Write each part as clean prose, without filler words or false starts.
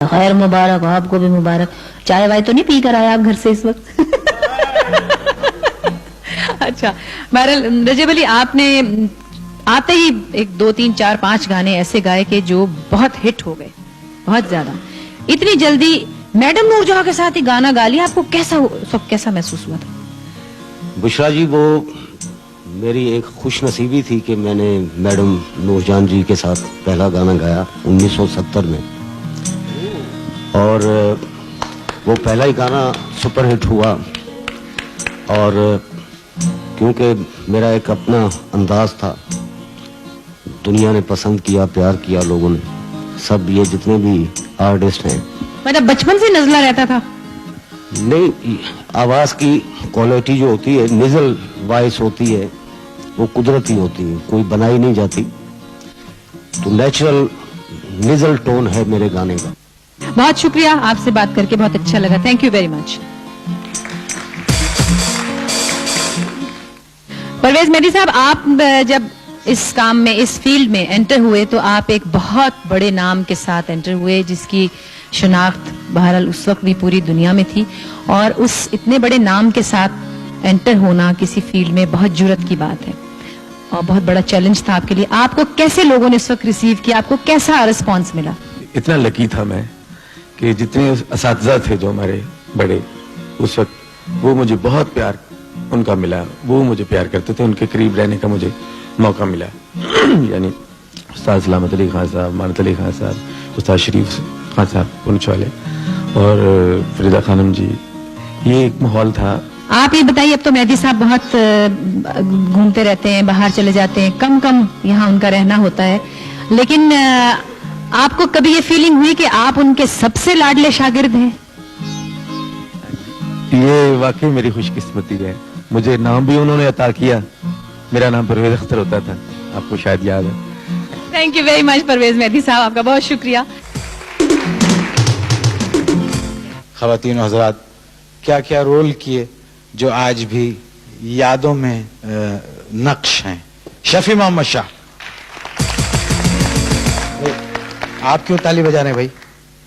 خیر مبارک، آپ کو بھی مبارک. چائے وائے تو نہیں پی کر آئے آپ گھر سے اس وقت؟ اچھا بہرحال رجب علی، آپ نے آتے ہی 1 2 3 4 5 گانے ایسے گائے کہ جو بہت ہٹ ہو گئے، بہت زیادہ. اتنی جلدی میڈم نور جہاں کے ساتھ ہی گانا گا لیا، آپ کو کیسا محسوس ہوا تھا؟ بشرا جی، وہ میری ایک خوش نصیبی تھی کہ میں نے میڈم نور جان جی کے ساتھ پہلا گانا گایا 1970 میں، اور وہ پہلا ہی گانا سپر ہٹ ہوا. اور کیونکہ میرا ایک اپنا انداز تھا، دنیا نے پسند کیا، پیار کیا لوگوں نے. سب یہ جتنے بھی آرٹسٹ ہیں، مطلب بچپن سے نزلہ رہتا تھا؟ نہیں، آواز کی کوالٹی جو ہوتی ہے، نیزل وائس ہوتی ہے، وہ قدرتی ہوتی ہے، کوئی بنائی نہیں جاتی. تو نیچرل نیزل ٹون ہے میرے گانے کا. بہت شکریہ، آپ سے بات کر کے بہت اچھا لگا. Thank you very much. Parvez Mehdi صاحب، آپ جب اس کام میں، اس فیلڈ میں انٹر ہوئے تو آپ ایک بہت بڑے نام کے ساتھ انٹر ہوئے، جس کی شناخت بہرحال اس وقت بھی پوری دنیا میں تھی. اور اس اتنے بڑے نام کے ساتھ انٹر ہونا کسی فیلڈ میں بہت جرأت کی بات ہے اور بہت بڑا چیلنج تھا آپ کے لیے. آپ کو کیسے لوگوں نے اس وقت ریسیو کیا؟ آپ کو کیسا رسپانس ملا؟ اتنا لکی تھا میں کہ جتنے اساتذہ تھے جو ہمارے بڑے اس وقت، وہ مجھے بہت پیار ان کا ملا. وہ مجھے پیار کرتے تھے، ان کے قریب رہنے کا مجھے موقع ملا. یعنی استاد سلامت علی خان صاحب، مانت علی خان صاحب، استاد شریف خان صاحب پونچھ والے، اور فریدہ خانم جی. یہ ایک ماحول تھا. آپ یہ بتائیے، اب تو مہدی صاحب بہت گھومتے رہتے ہیں، باہر چلے جاتے ہیں، کم یہاں ان کا رہنا ہوتا ہے، لیکن آپ کو کبھی یہ فیلنگ ہوئی کہ آپ ان کے سب سے لاڈلے شاگرد ہیں؟ یہ واقعی میری خوش قسمتی ہے. مجھے نام بھی انہوں نے عطا کیا. میرا نام پرویز اختر ہوتا تھا، آپ کو شاید یاد ہے. Thank you very much Parvez Mehdi صاحب، آپ کا بہت شکریہ. خواتین و حضرات، کیا کیا رول کیے جو آج بھی یادوں میں نقش ہیں. شفیع محمد شاہ، آپ کیوں تالی بجا رہے ہیں بھائی؟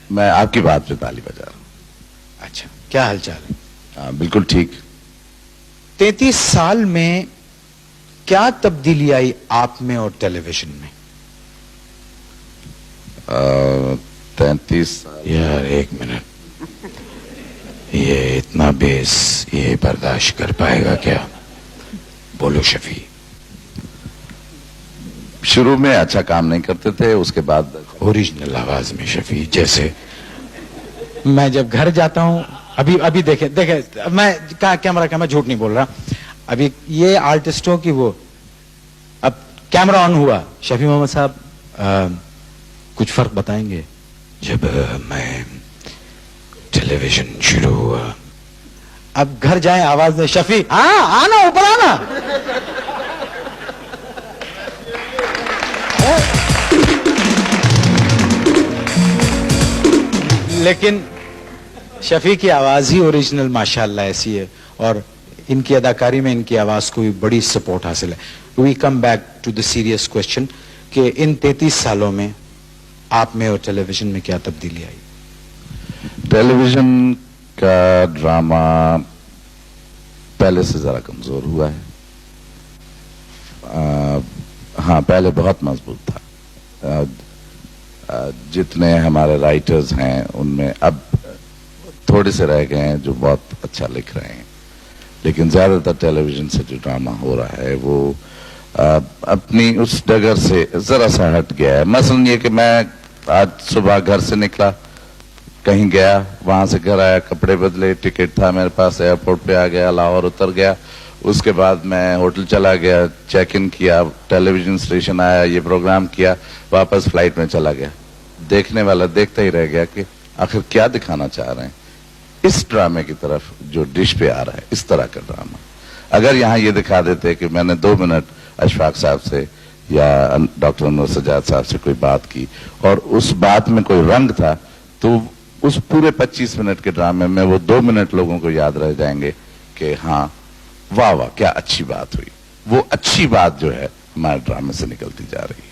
میں آپ کی بات پہ تالی بجا رہا ہوں. اچھا، کیا حال چال ہے؟ بالکل ٹھیک. 33 سال میں کیا تبدیلی آئی آپ میں اور ٹیلی ویژن میں؟ 33 یار ایک منٹ، یہ اتنا بیس یہ برداشت کر پائے گا کیا؟ بولو شفیع. شروع میں اچھا کام نہیں کرتے تھے، اس کے بعد اوریجنل آواز میں شفیع. جیسے میں جب گھر جاتا ہوں، ابھی دیکھیں میں کیمرہ کا، میں جھوٹ نہیں بول رہا. ابھی یہ آرٹسٹوں کی وہ، اب کیمرہ آن ہوا، شفیع محمد صاحب کچھ فرق بتائیں گے؟ جب میں ٹیلی ویژن شروع ہوا، اب گھر جائیں آواز دے، شفیع ہاں آنا، اوپر آنا. لیکن شفیع کی آواز ہی اوریجنل ماشاءاللہ ایسی ہے، اور ان کی اداکاری میں ان کی آواز کو بھی بڑی سپورٹ حاصل ہے. We come back to the serious question کہ ان 33 سالوں میں آپ میں اور ٹیلی ویژن میں کیا تبدیلی آئی؟ ٹیلی ویژن کا ڈرامہ پہلے سے ذرا کمزور ہوا ہے. ہاں، پہلے بہت مضبوط تھا. جتنے ہمارے رائٹرز ہیں ان میں اب تھوڑے سے رہ گئے ہیں جو بہت اچھا لکھ رہے ہیں، لیکن زیادہ تر ٹیلی ویژن سے جو ڈرامہ ہو رہا ہے وہ اپنی اس ڈگر سے ذرا سا ہٹ گیا ہے. مثلا یہ کہ میں آج صبح گھر سے نکلا، کہیں گیا، وہاں سے گھر آیا، کپڑے بدلے، ٹکٹ تھا میرے پاس، ایئرپورٹ پہ آ گیا، لاہور اتر گیا. اس کے بعد میں ہوٹل چلا گیا، چیک ان کیا، ٹیلی ویژن اسٹیشن آیا، یہ پروگرام کیا، واپس فلائٹ میں چلا گیا. دیکھنے والا دیکھتا ہی رہ گیا کہ آخر کیا دکھانا چاہ رہے ہیں. اس ڈرامے کی طرف جو ڈش پہ آ رہا ہے، اس طرح کا ڈرامہ. اگر یہاں یہ دکھا دیتے کہ میں نے 2 منٹ اشفاق صاحب سے یا ڈاکٹر انور سجاد صاحب سے کوئی بات کی اور اس بات میں کوئی رنگ تھا، تو اس پورے 25 منٹ کے ڈرامے میں وہ 2 منٹ لوگوں کو یاد رہ جائیں گے کہ ہاں واہ واہ کیا اچھی بات ہوئی. وہ اچھی بات جو ہے ہمارے ڈرامے سے نکلتی جا رہی ہے.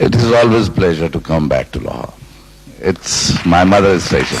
It is always pleasure to come back to Lahore. It's my mother's station.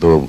2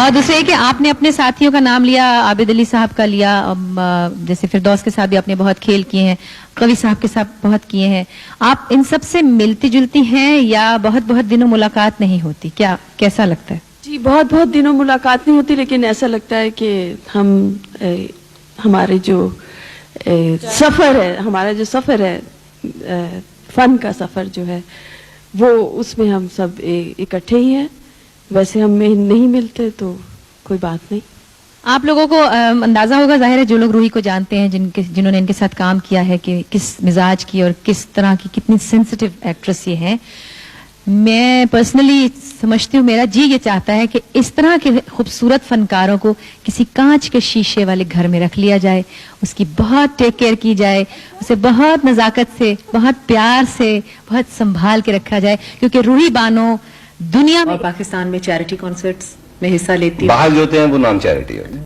اور دوسرے یہ کہ آپ نے اپنے ساتھیوں کا نام لیا, عابد علی صاحب کا لیا, جیسے فردوس کے ساتھ بھی آپ نے بہت کھیل کیے ہیں, قوی صاحب کے ساتھ بہت کیے ہیں. آپ ان سب سے ملتی جلتی ہیں یا بہت بہت دنوں ملاقات نہیں ہوتی؟ کیسا لگتا ہے؟ جی بہت بہت دنوں ملاقات نہیں ہوتی, لیکن ایسا لگتا ہے کہ ہم ہمارے جو سفر ہے فن کا سفر جو ہے وہ اس میں ہم سب اکٹھے ہی ہیں. ویسے ہم میں نہیں ملتے تو کوئی بات نہیں. آپ لوگوں کو اندازہ ہوگا, ظاہر ہے جو لوگ روحی کو جانتے ہیں, جنہوں نے ان کے ساتھ کام کیا ہے, کہ کس مزاج کی اور کس طرح کی کتنی سینسٹیو ایکٹریس یہ ہیں. میں پرسنلی سمجھتی ہوں, میرا جی یہ چاہتا ہے کہ اس طرح کے خوبصورت فنکاروں کو کسی کانچ کے شیشے والے گھر میں رکھ لیا جائے, اس کی بہت ٹیک کیئر کی جائے, اسے بہت نزاکت سے, بہت پیار سے, بہت سنبھال کے رکھا جائے, کیونکہ روحی بانو دنیا میں اور پاکستان میں چیریٹی کانسرٹس میں حصہ لیتی ہے. باہر جو ہوتے ہیں وہ نان چیریٹی ہے.